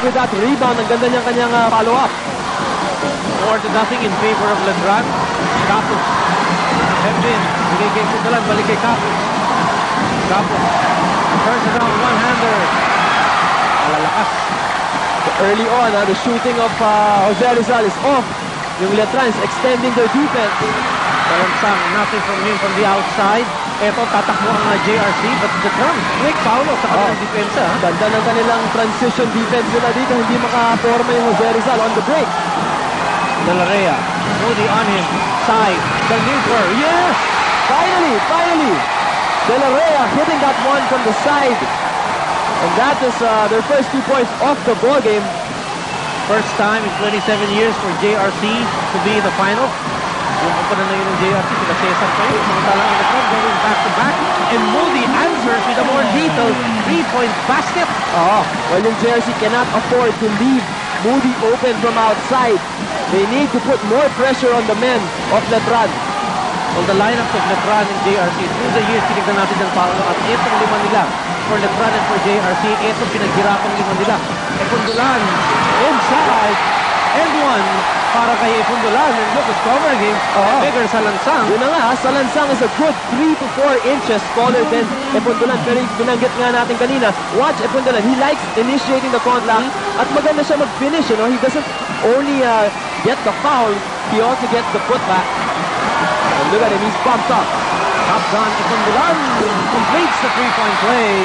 with that rebound. Ang ganda niyang kanyang follow-up. 4-0 in favor of Letran. Tapos, Hembin, bigay kay Pundalan, balik kay Kapos. Kapos, turns around one-hander. Malalakas. Early on, the shooting of Jose Rizal is off. Yung Letran is extending their defense. Talansang, nothing from him from the outside. Eto, tatakbo ang JRC, but Letran, quick foul sa kanilang depensa. Ganda ng kanilang transition defense nila dito. Hindi makaporma yung Jose Rizal on the break. De La Rea, Moody on him, side, the Newper, yes! Finally! De La Rea hitting that one from the side. And that is their first 2 points off the ball game. First time in 27 years for JRC to be in the final. Yung opponent na yun ng JRC, sila Cesar pa yun. Samantalang in the front, going back-to-back. And Moody answers with a more lethal 3-point basket. Well, yung JRC cannot afford to leave Moody open from outside. They need to put more pressure on the men of Letran. Well, the lineups of Letran and JRC through the years, tinignan natin ng Paolo at itong lima nila for Letran and for JRC, itong pinaghirapan lima nila. Epundulan, inside, and one para kay Epundulan. And look, it's cover game. Bigger Salansang. Yun na nga, Salansang is a good 3 to 4 inches taller than Epundulan. Pero binanggit nga natin kanina, watch Epundulan. He likes initiating the contact at maganda siya mag-finish. You know? He doesn't only get the foul, he also gets the putback. And look at him, he's bumped up. Top gun, Epundulan completes the 3-point play.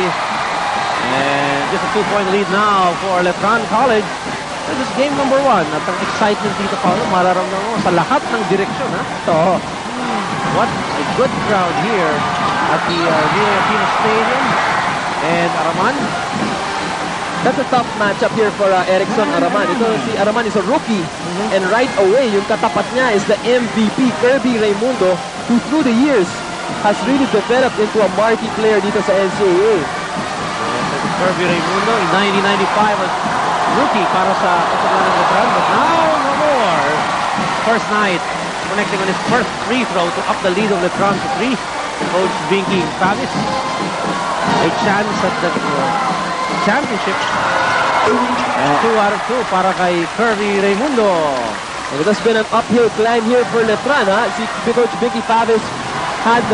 And just a 2-point lead now for Letran College. This is game number 1. At ang excitement dito, Paolo, mararamdaman mo sa lahat ng direksyon, ha? What a good crowd here at the Villa Aquino Stadium. And Araman. That's a tough matchup here for Erickson Araman. Ito si Araman is a rookie. And right away, yung katapat niya is the MVP, Kirby Raimundo, who through the years has really developed into a marquee player dito sa NCAA. Kirby Raimundo in 1995 was rookie para sa Letran ng Letran, but now no more. First night, connecting on his first free throw to up the lead of Letran to 3. Coach Binky Travis, a chance at the championship. 2 out of 2 para kay Kirby Raimundo. And it has been an uphill climb here for Letran. Si Coach Binky Travis had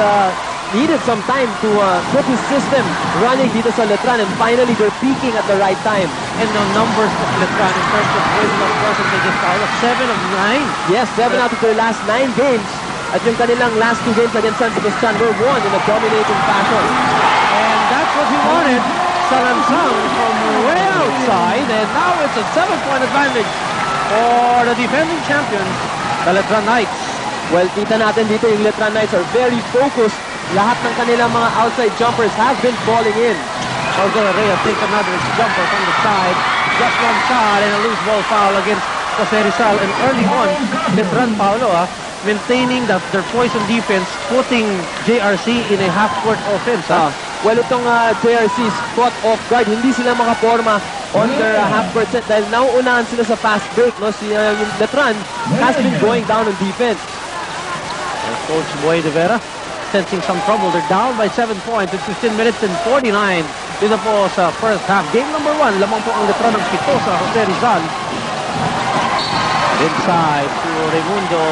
needed some time to put his system running dito sa Letran, and finally they're peaking at the right time. And the numbers of Letran in terms of win-loss percentages, 7 of 9. Yes, 7 out of their last 9 games. At yung kanilang last 2 games against San Sebastian were won in a dominating fashion. And that's what he wanted. Salansang from way outside, and now it's a 7-point advantage for the defending champions, the Letran Knights. Well, kita natin dito yung Letran Knights are very focused. Lahat ng kanilang mga outside jumpers have been falling in. Jose Rea takes another jumper from the side. Just one shot and a loose ball foul against Jose Rizal. And early on, Letran, Paolo, maintaining their poison defense, putting JRC in a half-court offense. Well, itong JRC is caught off guard. Hindi sila makaporma on their half-court set dahil nauunahan sila sa fast break. No? Yung Letran has been going down on defense. And Coach Boy de Vera sensing some trouble. They're down by 7 points. It's 15 minutes and 49. Dito po sa first half. Game number 1. Lamang po ang Letran ng 7 sa Jose Rizal. Inside to Raimundo.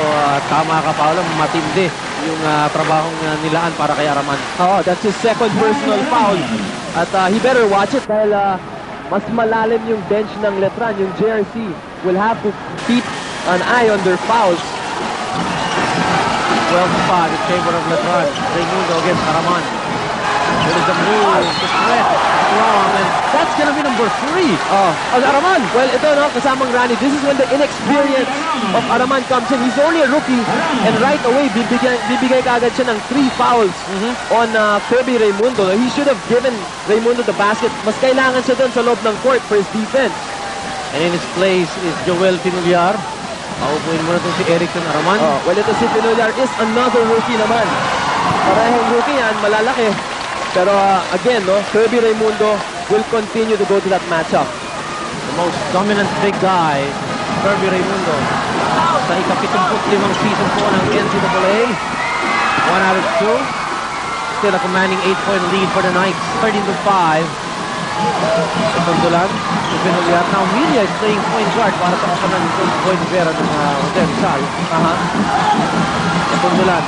Tama ka, Paolo. Matindi yung trabahong nilaan para kay Araman. That's his second personal foul. At he better watch it dahil mas malalim yung bench ng Letran. Yung JRC will have to keep an eye on their fouls. 12-5 in favor of Letran. Raimundo against Araman. There is a move to sweat. Strong. And that's gonna be number 3. Araman. Well, ito no, kasamang Rani. This is when the inexperience of Araman comes in. He's only a rookie. And right away, bibigay kaagad siya ng 3 fouls on Kirby Raimundo. He should have given Raimundo the basket. Mas kailangan siya doon sa loob ng court for his defense. And in his place is Joel Pinullar. Paupuin muna itong si Erickson Araman. Well, ito si Pinullar is another rookie naman. Parehong rookie yan, malalaki. Pero again, no, Kirby Raimundo will continue to go to that matchup. The most dominant big guy, Kirby Raimundo. Sa ika-75 season po ng NCAA. 1 out of 2. Still a commanding 8-point lead for the Knights. 13-5. Epundulan. Villar. Now, Milia is playing point guard para sa kapanan ni Coach Boy Rivera ng Hotel Rizal. Pundulan.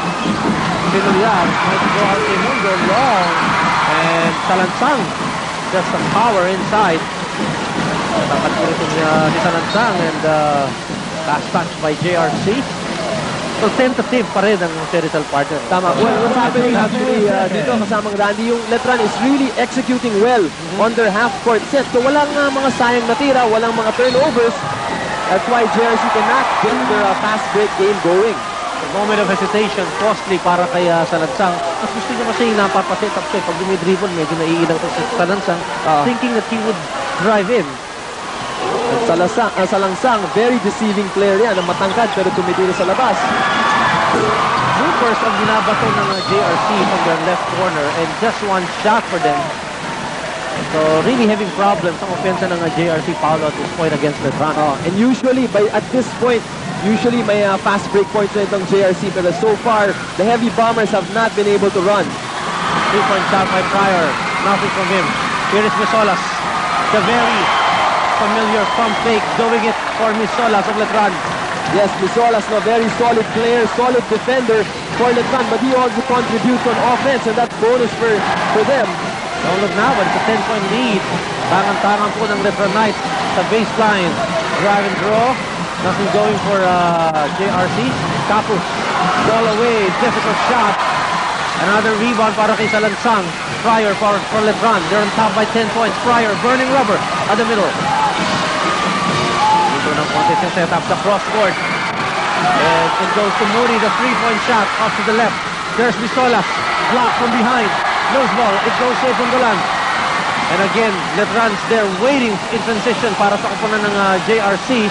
Villar might go out to Mundo long. And Salansang. Just some power inside. Nakatulog si Salansang and last touch by JRC. So tentative pa rin ang Rizal partner. Tama. Well, what's happening actually dito kasamang Randy, yung Letran is really executing well on their half-court set. So walang mga sayang natira, walang mga turnovers. That's why JRC cannot get their fast break game going. A moment of hesitation, costly para kay Salansang. Mas gusto niya kasi napapaset up siya. Pag dumidribble, medyo naiilang to si Salansang, thinking that he would drive in. Salansang, very deceiving player yan. Ang matangkad pero tumitira sa labas. Loopers ang binabato ng JRC from their left corner and just one shot for them. So really having problems ang offense ng JRC Paolo at this point against Letran. And usually, at this point, usually may fast break points na itong JRC pero so far, the heavy bombers have not been able to run. 3-point shot by Pryor. Nothing from him. Here is Misolas. The very familiar pump fake, doing it for Misolas of Letran. Yes, Misolas, no, very solid player, solid defender for Letran, but he also contributes on offense, and that's bonus for them. Don't look now, but it's a 10-point lead. Tangan-tangan po ng Letran Knights sa baseline. Drive and draw. Nothing going for JRC. Kapus. Ball away. Difficult shot. Another rebound para kay Salansang. Pryor for Letran. They're on top by 10 points. Pryor, burning rubber at the middle. Dito ng contest yung setup sa cross-court. And it goes to Moody, the 3-point shot off to the left. There's Misolas. Block from behind. Loose ball. It goes to Pundulan. And again, Letran's there waiting in transition para sa kupunan ng JRC.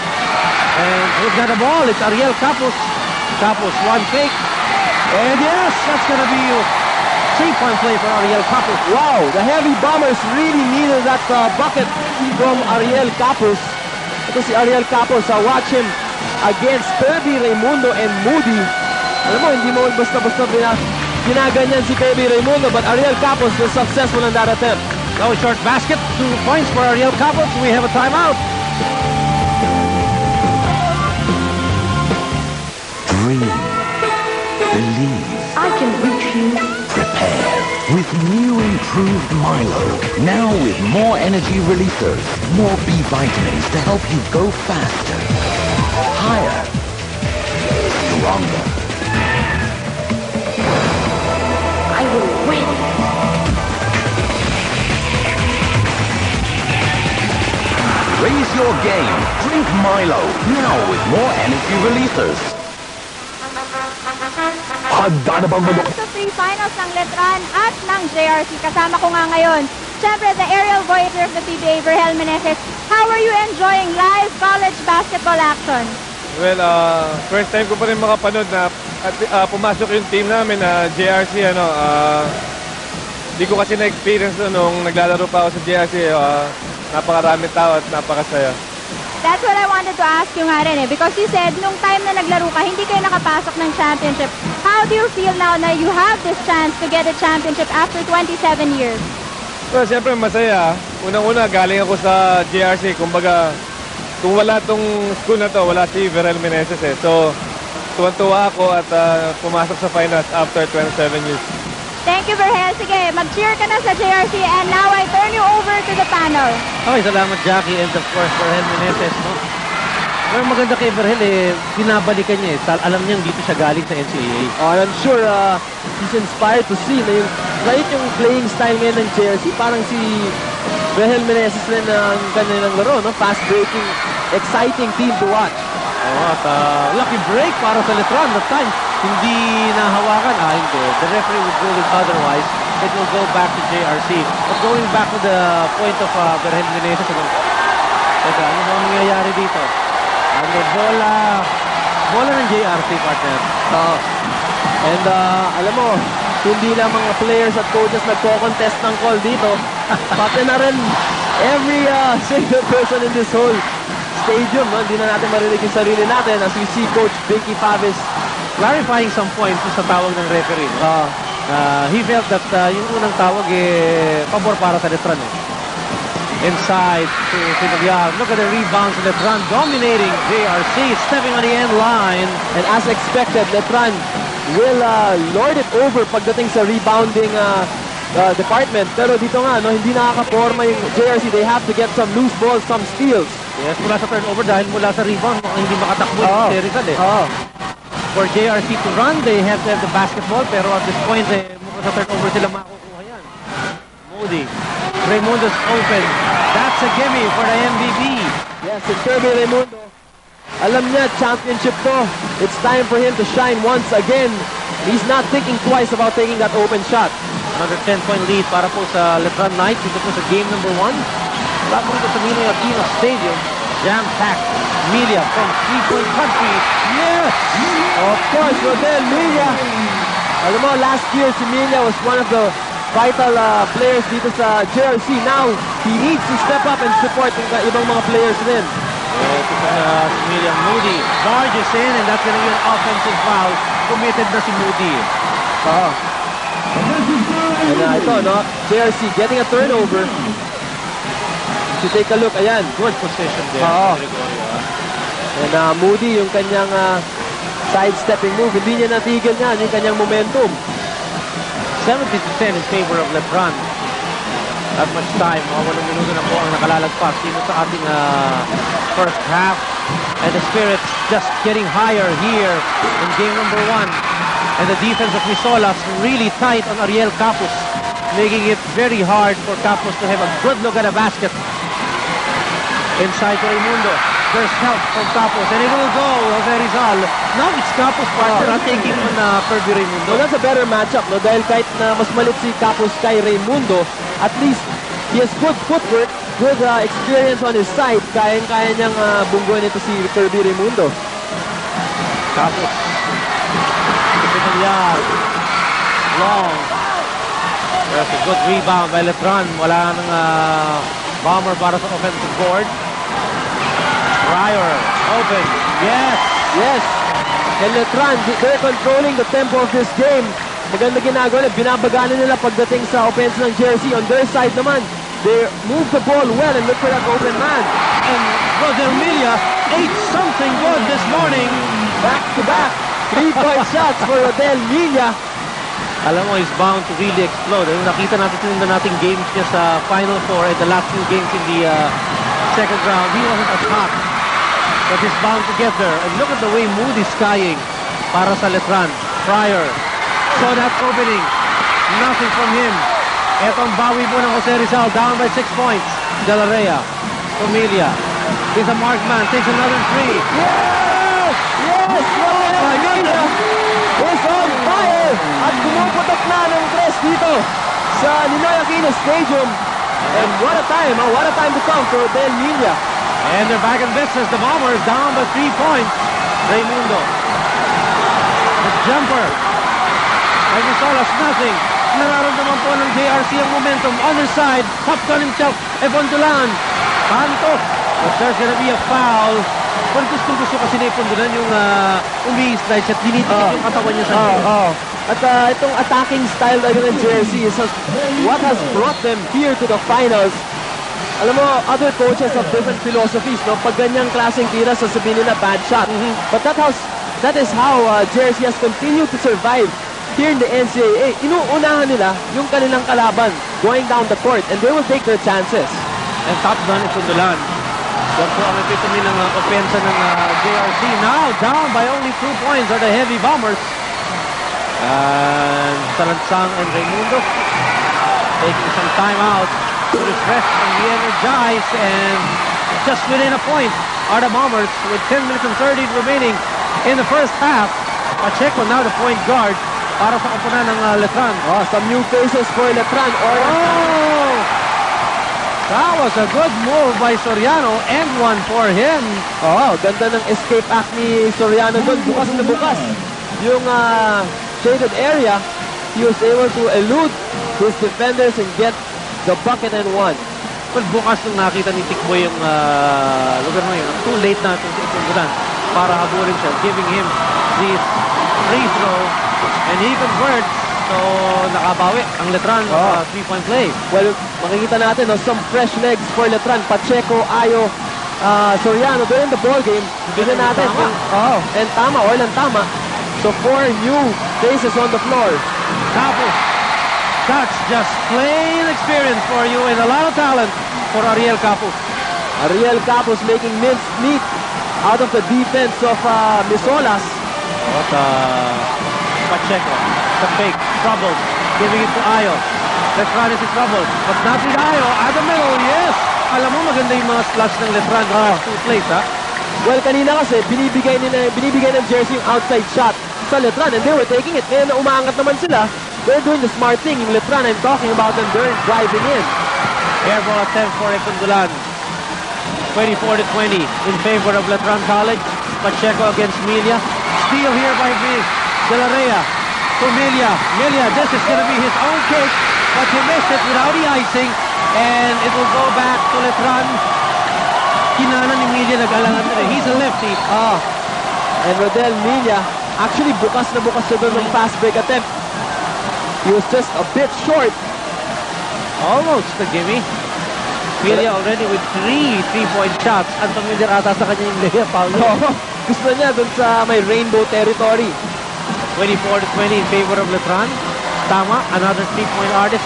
And who's got the ball? It's Ariel Capus. Capus, one fake. And yes, that's going to be a 3-point play for Ariel Capus. Wow, the heavy bombers really needed that bucket from Ariel Capus. Ito si Ariel Capus, watch him against Kirby Raimundo and Moody. Alam mo, hindi mo basta-basta ginaganyan si Kirby Raimundo, but Ariel Capus was successful in that attempt. No short basket, 2 points for Ariel Capus. We have a timeout. Dream. Believe. I can reach you. Prepare with new improved Milo. Now with more energy releasers, more B vitamins to help you go faster, higher, stronger. I will win. Raise your game. Drink Milo. Now with more energy releasers. Handa na bang Sa three finals ng Letran at ng JRC. Kasama ko nga ngayon, syempre, the aerial voyager of the PBA, Verhel Meneses. How are you enjoying live college basketball action? Well, first time ko pa rin makapanood na pumasok yung team namin na JRC. Di ko kasi na-experience nung naglalaro pa ako sa JRC. Napakarami tao at napakasaya. That's what I wanted to ask you nga rin because you said nung time na naglaro ka, hindi kayo nakapasok ng championship. How do you feel now na you have this chance to get a championship after 27 years? Well, siyempre masaya. Unang-una, galing ako sa JRC. Kumbaga, kung wala tong school na to, wala si Verhel Meneses eh. So, tuwan-tuwa ako at pumasok sa finals after 27 years. Thank you, Verhel. Sige, mag-cheer ka na sa JRC and now I turn you over to the panel. Okay, salamat Jackie and of course Verhel Meneses. No? Pero maganda kay Verhel binabalikan niya alam niyang dito siya galing sa NCAA. I'm sure he's inspired to see na yung playing style ngayon ng JRC. Parang si Verhel Meneses rin ang kanilang laro, no? Fast-breaking, exciting team to watch. At lucky break para sa Letran. That time, hindi nahawakan. Hindi. The referee would rule it otherwise. It will go back to JRC. But going back to the point of Verhel Meneses, teka, ano ba nangyayari dito? Bola ng JRC, partner. And alam mo, hindi lang mga players at coaches nagko-contest ng call dito. Pati na rin every single person in this whole stadium, no? Hindi na natin marinig yung sarili natin as we see Coach Vicky Pavis clarifying some points sa tawag ng referee. No? He felt that yung unang tawag pabor para sa Letran. inside to Pinagyan. Look at the rebounds. Letran dominating JRC, stepping on the end line. And as expected, Letran will lord it over pagdating sa rebounding department. Pero dito nga, no, hindi nakakaporma yung JRC. They have to get some loose balls, some steals. Yes, mula sa turnover dahil mula sa rebound, mukhang hindi makatakbo yung Jerical For JRC to run, they have to have the basketball. Pero at this point, mukhang sa turnover sila makukuha yan. Moody. Raimundo's open. That's a gimme for the MVP. Yes, and Kirby Raimundo, alam niya, championship to. It's time for him to shine once again. He's not thinking twice about taking that open shot. Another 10-point lead para po sa Letran Knights. Ito po sa game number 1. Wala po ito sa Ninoy Aquino Stadium. Jam-packed. Melia from 3-point country. Yes! Of course, Rodel Melia. Alam mo, last year si Melia was one of the vital players dito sa JRC. Now, he needs to step up and support yung ibang mga players din. Ito po si Melia. Moody barges in and that's going to be an offensive foul. Committed na si Moody. And ito, no? JRC getting a turnover. If you take a look, ayan. Good position there. And Moody, yung kanyang sidestepping move, hindi niya natigil niyan, yung kanyang momentum. 70% in favor of Letran. That much time. Mga 8 minuto na po ang nakalalagpas dito sa ating first half. And the spirits just getting higher here in game number 1. And the defense of Misolas really tight on Ariel Capus, making it very hard for Capus to have a good look at a basket. Inside to Raimundo. There's help from Capus, and it will go, Jose Rizal. Now it's Capus partner taking on Kirby Raimundo. So that's a better matchup, no? Dahil kahit na mas malit si Capus kay Raimundo, at least he has good footwork, good experience on his side. Kaya-kaya niyang bungguin ito si Kirby Raimundo. Capus. Long. There's a good rebound by Letran. Wala nang bomber para sa offensive board. Pryor, open. Yes! Yes! And Letran, they're controlling the tempo of this game. Maganda ginagawa nila. Binabaganan nila pagdating sa offense ng Jersey. On their side naman, they move the ball well and look for that open man. And Roger Melia ate something good this morning. Back-to-back. 3-point shots for Rodel Melia. Alam mo, he's bound to really explode. Nakita natin sinundan nating games niya sa Final Four at the last few games in the second round. He wasn't as hot. But he's bound to get there. And look at the way Moody's skying para sa Letran. Pryor saw that opening. Nothing from him. Etong bawi po ng Jose Rizal. Down by 6 points. De La Rea. Familia. He's a marked man. Takes another 3. Yes! Yes! Melia is on fire! At pumuputok na ng tres dito sa Ninoy Aquino Stadium. And what a time, huh? What a time to come for Rodel Melia. And they're back in business. The Bombers down by 3 points. Raimundo. The jumper. As we saw, nothing. Nararamdaman po ng JRC ang momentum. On their side, top gun himself, Ebondulan. Pantos. But there's gonna be a foul. Pero gusto kasi na Ebondulan yung umi-slide siya. Tinitikip yung katawan niya sa At itong attacking style ng Jersey is what has brought them here to the finals. Alam mo, other coaches have different philosophies, no? Pag ganyang klaseng tira, sasabihin nila bad shot. But that is how Jersey has continued to survive here in the NCAA. Inuunahan nila yung kanilang kalaban going down the court, and they will take their chances. And top gun is Sundulan. Yan po ang epitome ng opensa ng JRC. Now, down by only 2 points are the heavy Bombers. And Salansang and Raimundo taking some time out to refresh and re-energize, and just within a point are the Bombers with 10 minutes and 30 remaining in the first half. Pacheco now the point guard para sa kapunan ng Letran. Some new faces for Letran. That was a good move by Soriano, and one for him. Ganda ng escape act ni Soriano doon. Bukas na bukas yung shaded area. He was able to elude his defenders and get the bucket and one. Well, bukas nung nakita ni Tikboy yung lugar na yun, too late na itong si Ipundulan para habulin siya, giving him the free throw, and he converts So, nakabawi ang Letran Oh. 3-point play. Well, makikita natin, no, some fresh legs for Letran. Pacheco, Ayo, Soriano, they're in the ball game. Bigyan natin. Tama. And tama, Orlan tama. So 4 new faces on the floor. Tapos, that's just plain experience for you and a lot of talent for Ariel Capus. Ariel Capus making minced meat out of the defense of Misolas. What Pacheco, the fake, trouble, giving it to Ayo. Letran is in trouble, but not with Ayo. At the middle, yes! Alam mo, maganda yung mga slash ng Letran. Two plays, ha? Well, kanina kasi, binibigay ng jersey yung outside shot sa Letran, and they were taking it. Ngayon na umaangat naman sila, they're doing the smart thing. Yung Letran, I'm talking about them, they're driving in. Airball attempt for Ekundulan. 24-20 in favor of Letran College. Pacheco against Milia. Steal here by De La Rea. To Milia. Milia, this is going to be his own cake, but he missed it without the icing, and it will go back to Letran. Kinana ni Milia nag-alangan na rin. He's a lefty. And Rodel Milia, actually bukas na bukas siya doon ng fast break attempt. He was just a bit short. Almost a gimme. Milia already with 3 3-point shots. Ang familiar ata sa kanya yung Lea Paulo. Gusto niya doon sa may rainbow territory. 24-20 in favor of Letran. Tama, another 3-point artist.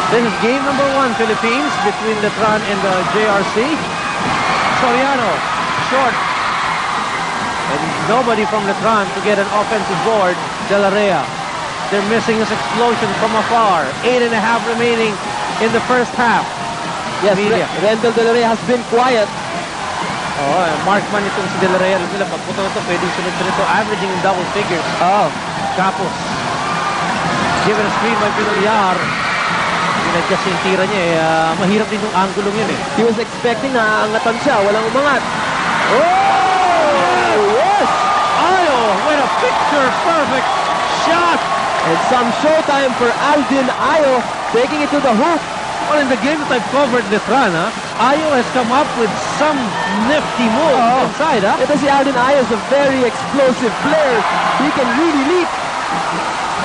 This is game number 1, Philippines, between Letran and the JRC. Soriano, short. And nobody from Letran to get an offensive board. De La Rea. They're missing this explosion from afar. 8.5 remaining in the first half. Yes, Milia. Rendell De La Rea has been quiet. Markman itong si De La Rea. Sila, pagputo ito, pwedeng sunod-sunod ito. Averaging in double figures. Capos. Given a screen by Pinulyar. Pinadjust yung tira niya. Mahirap din yung anggulong yun eh. He was expecting na angatan siya. Walang umangat. Oh! Yes! Ayo with a picture-perfect shot. And some showtime for Aldin Ayo, taking it to the hoop. Well, in the game that I've covered Letran, Ayo has come up with some nifty moves inside. Ito si Aldin Ayo is a very explosive player. He can really leap.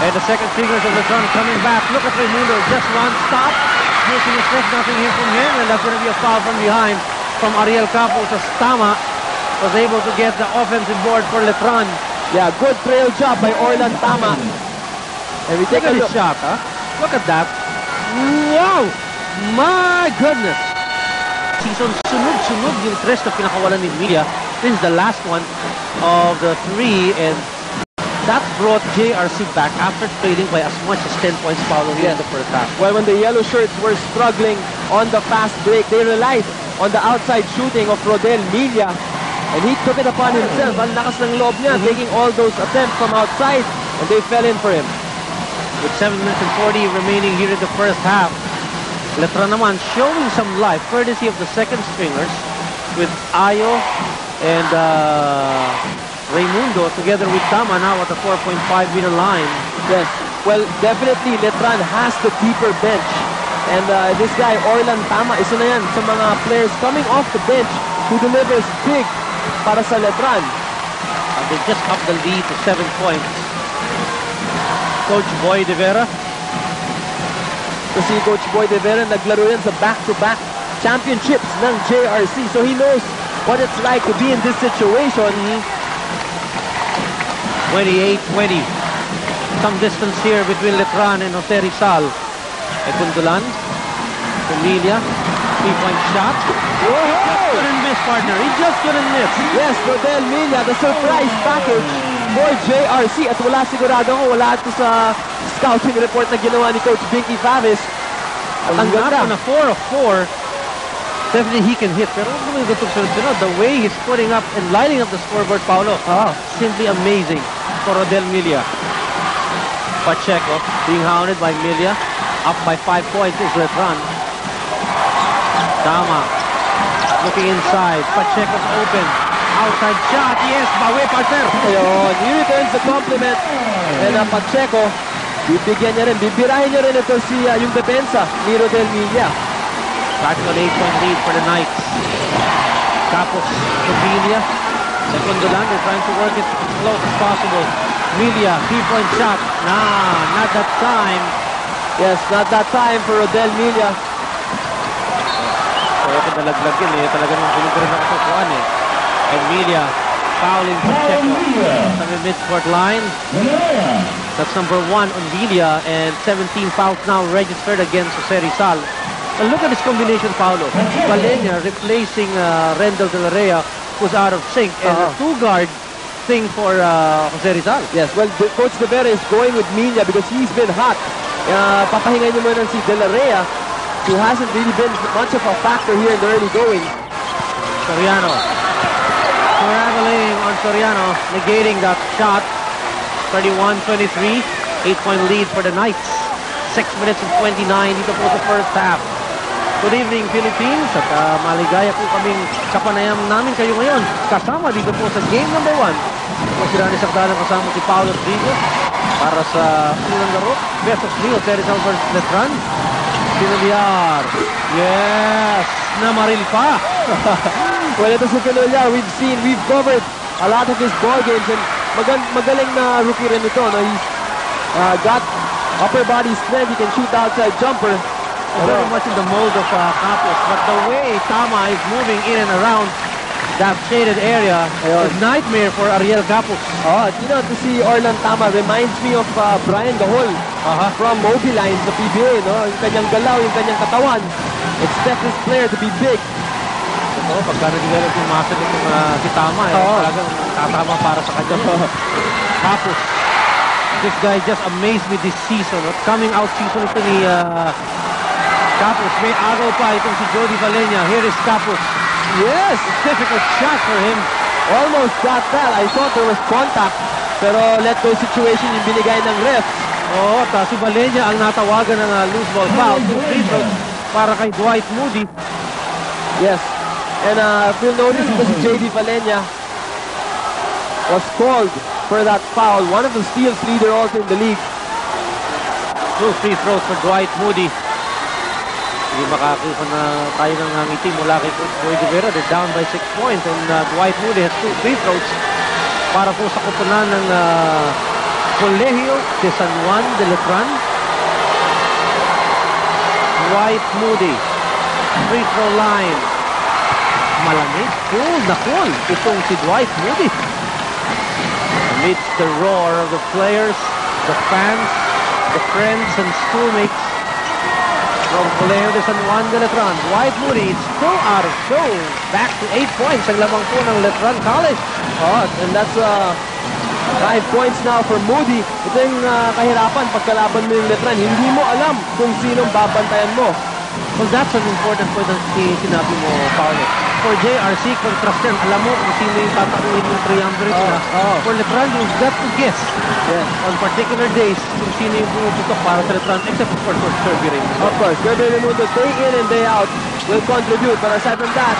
And the second fingers of Letran coming back. Look at Raimundo, just one stop. Using his wrist, nothing here from him. And that's going to be a foul from behind from Ariel Capos as Tama was able to get the offensive board for Letran. Yeah, good trail job by Orlan Tama. And we take Look a at look. his shot, Look at that. Wow! My goodness! Season, sunod-sunod yung tres na pinakawalan ni Milia. This is the last one of the 3, and that brought JRC back after trailing by as much as 10 points following in the first half. Well, when the yellow shirts were struggling on the fast break, they relied on the outside shooting of Rodel Milia. And he took it upon himself. Ang lakas ng loob niya, taking all those attempts from outside, and they fell in for him. With 7 minutes and 40 remaining here in the first half, Letran naman showing some life, courtesy of the second stringers, with Ayo and Raimundo together with Tama now at the 4.5-meter line. Yes, well, definitely Letran has the deeper bench. And this guy, Orlan Tama, isa na yan sa mga players coming off the bench who delivers big para sa Letran. They just upped the lead to 7 points. Coach Boy De Vera. Kasi Coach Boy De Vera naglaro yan sa back-to-back championships ng JRC. So he knows what it's like to be in this situation. 28-20. Some distance here between Letran and Jose Rizal. Ekundulan. Emilia. 3-point shot. Whoa! He just couldn't miss, partner. He just couldn't miss. Yes, Rodel Milia, the surprise package for JRC. At wala sigurado ko, wala ito sa scouting report na ginawa ni Coach Binky Favis. At ang Not ganda. on a 4 of 4. Definitely he can hit. Pero kung may gutong sunod-sunod, the way he's putting up and lighting up the scoreboard, Paolo, simply amazing for Rodel Milia. Pacheco being hounded by Milia. Up by 5 points is Letran. Tama. Looking inside. Pacheco's open. Outside shot. Yes, bawi, partner. Ayun, he returns the compliment. And Pacheco, bibigyan niya rin, bibirahin niya rin ito yung depensa ni Rodel Milia. Practical 8-point lead for the Knights. Capos to Milia. Ekundulan, they're trying to work it as close as possible. Melia, 3-point shot. Nah, not that time. Yes, not that time for Rodel Melia. Kaya ko nalaglag yun eh. Talagang pinagkaroon ako sa kuhan eh. And Melia fouling Pacheco sa mid-court line. That's number 1 on Melia, and 17 fouls now registered against Jose Rizal. And look at this combination, Paolo. Valenia replacing Rendell De La Rea, who's out of sync, and a two-guard thing for Jose Rizal. Yes, well, Coach De Vera is going with Melia because he's been hot. Papahingay niyo muna si De La Rea, who hasn't really been much of a factor here in the early going. Soriano. Traveling on Soriano, negating that shot. 31-23, 8-point lead for the Knights. 6 minutes and 29 dito po sa first half. Good evening, Philippines, at maligaya po kaming sa panayam namin kayo ngayon. Kasama dito po sa game number 1. Si Rani Sagdalang kasama si Paolo Rodriguez para sa unang laro. Best of 3, Jose Rizal versus Letran. Pinoliar. Yes! Namaril pa. Well, ito si Pinoliar. We've covered a lot of his ball games, and magaling na rookie rin ito. No? He's got upper body strength. He can shoot outside jumper. Very much in the mold of Capos, but the way Tama is moving in and around that shaded area is nightmare for Ariel Capos. You know, to see Orlan Tama reminds me of Brian Gahol from Mobilines sa PBA. No? Yung kanyang galaw, yung kanyang katawan. Expect this player to be big. Pagka nag-develop yung muscle itong si Tama, talagang tatama para sa kanya. Capos. This guy just amazed me this season. Coming out season ito ni Capos. May agaw pa itong si Jody Valenia. Here is Capos. Yes! Difficult shot for him. Almost got that. I thought there was contact. Pero let go situation yung binigay ng ref. Si Valenia ang natawagan ng loose ball foul. 2 free throws para kay Dwight Moody. Yes. And if you'll notice, because J.D. Valenia was called for that foul. One of the steals leader also in the league. 2 free throws for Dwight Moody. Hindi makakuha na tayo ng ngiti mula kay Boy De Vera. They're down by 6 points, and Dwight Moody has 2 free throws para po sa kupunan ng Colegio de San Juan de Letran. Dwight Moody, free throw line. Malamig, cool na cool itong si Dwight Moody. Amidst the roar of the players, the fans, the friends and schoolmates from Colegio de San Juan de Letran, Dwight Moody is still out of show. Back to 8 points ang lamang po ng Letran College. And that's 5 points now for Moody. Ito yung kahirapan pagkalaban mo yung Letran. Hindi mo alam kung sinong babantayan mo. Well, that's an important point na sinabi mo, Paolo. For JRC, contrast yan. Alam mo kung sino yung tatakuin yung triumvirate nila. For Letran, you've got to guess on particular days kung sino yung pumuputok para sa Letran, except of course for Kirby Raimundo. Of course, Kirby Raimundo, day in and day out, will contribute. But aside from that,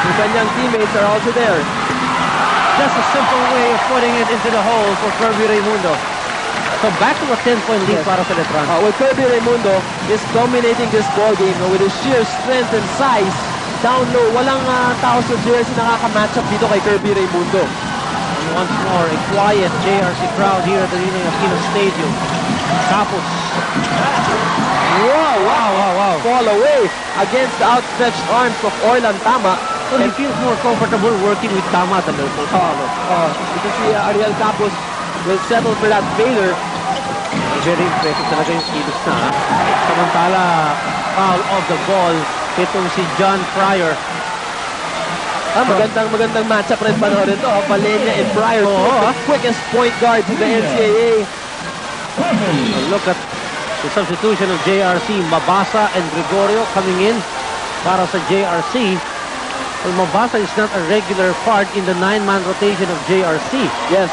yung kanyang teammates are also there. Just a simple way of putting it into the hole for Kirby Raimundo. So back to a 10-point lead para sa Letran. Well, Kirby Raimundo is dominating this ball game with his sheer strength and size. Down low, walang tao sa jersey nakaka-match up dito kay Kirby Raimundo. And once more, a quiet JRC crowd here at the Ninoy Aquino Stadium. Capos. Wow. Fall away against the outstretched arms of Orlan Tama. Well, he feels more comfortable working with Tama than the post. Because si Ariel Capos will settle for that failure. Very impressive talaga yung kilos na. Samantala, foul of the ball, itong si John Pryor. Magandang matchup rin panoorin ito. Valenia and Pryor, the quickest point guards in the NCAA. Look at the substitution of JRC. Mabasa and Gregorio coming in para sa JRC. Well, Mabasa is not a regular part in the 9-man rotation of JRC. Yes.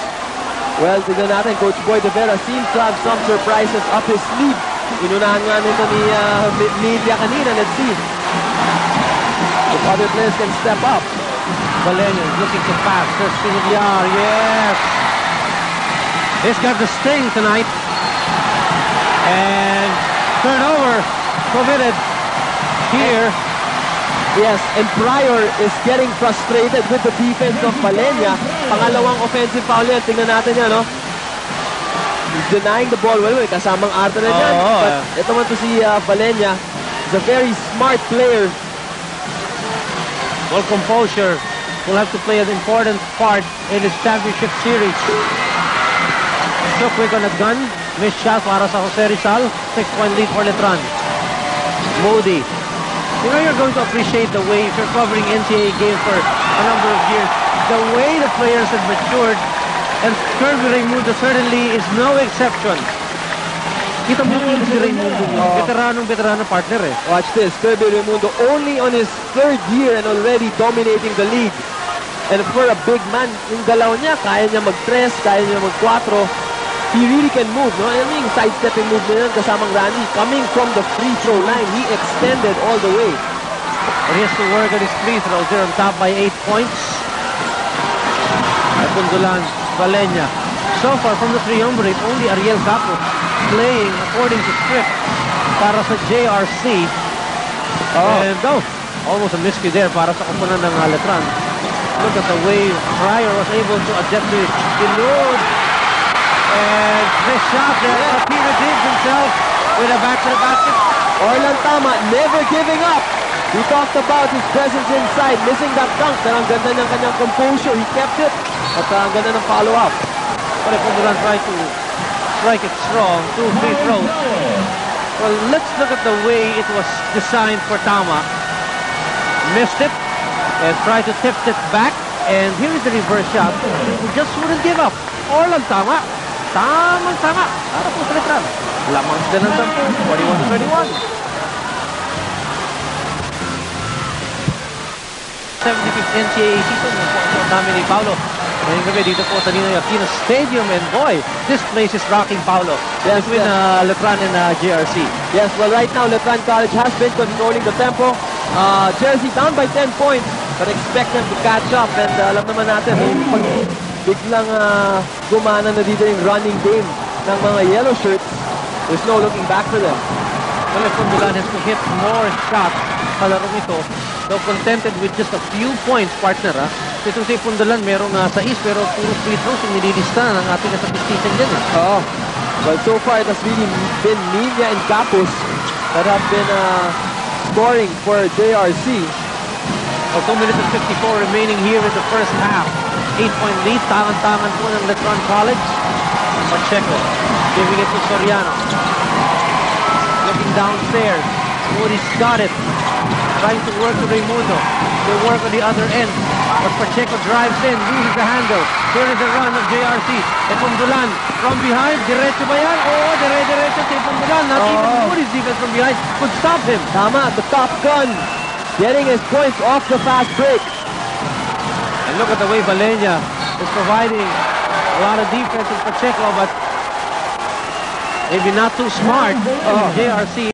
Well, tignan natin, Coach Boy De Vera seems to have some surprises up his sleeve. Inunahan nga nito ni Media kanina. Let's see if other players can step up. Valenia is looking to pass. There's Pinillar. Yes! He's got the sting tonight. And turnover committed here. Yes, and Pryor is getting frustrated with the defense of Valenia. Pangalawang offensive foul yan. Tingnan natin yan, no? He's denying the ball. Well, kasamang arte na dyan. Oo, But ito man to si Valenya. He's a very smart player. Well, composure will have to play an important part in his championship series. So quick on a gun. Missed shot para sa Jose Rizal. 6-point lead for Letran. Moody. You know, you're going to appreciate the way, if you're covering NCAA games for a number of years, the way the players have matured. And Kirby Raimundo certainly is no exception. Kita mo yung si Raimundo. Veteranong partner eh. Watch this. Kirby Raimundo only on his third year and already dominating the league. And for a big man, yung galaw niya, kaya niya mag-3, kaya niya mag-4. He really can move, no? I mean, sidestepping move na yun kasamang Randy. Coming from the free throw line, he extended all the way. And he has to work on his free throws. They're on top by 8 points. Pundulan, Valenya. So far from the three-hombre, only Ariel Capo playing according to script para sa JRC. And almost a miscue there para sa kupunan ng Letran. Look at the way Pryor was able to adjust to the load. And this shot there, Martino James himself with a back to the basket. Orlan Tama, never giving up. We talked about his presence inside, missing that dunk. Pero ang ganda ng kanyang composure, he kept it. At ang ganda ng follow-up. But Pundulan tried to strike it strong, 2 free throws. Well, let's look at the way it was designed for Tama. Missed it and tried to tip it back. And here is the reverse shot. He just wouldn't give up. Orlan Tama. Tamang-tama. Para po sa Letran. Lamang sila ng 41-31. 75th NCAA season. Ang dami ni Paulo. Ngayong gabi dito po sa Ninoy Aquino Stadium. And boy, this place is rocking, Paulo. Yes, between Letran and JRC. Yes, well, right now, Letran College has been controlling the tempo. JRC down by 10 points, but expect them to catch up. And alam naman natin, pag biglang gumana na dito yung running game ng mga yellow shirts, there's no looking back for them. Well, if Pundulan has to hit more shots sa larong ito, though contented with just a few points, partner, ha? Ito si Pundulan, merong 6, pero puro free throws yung nililista ng ating statistician dyan, eh. Oh, well, so far, it has really been Nina and Capos that have been scoring for JRC. Well, 2 minutes and 54 remaining here in the first half. 8-point lead, tangan-tangan po ng Letran College. Pacheco, giving it to Soriano. Looking downstairs. Moody's got it. Trying to work to Raimundo. They work on the other end. But Pacheco drives in, loses the handle. Here is the run of JRC. Pundulan from behind. Diretso ba yan? Oo, dire-diretso si Pundulan. Not even Moody's defense from behind could stop him. Tama, the top gun. Getting his points off the fast break. And look at the way Valenya is providing a lot of defense in Pacheco, but maybe not too smart. JRC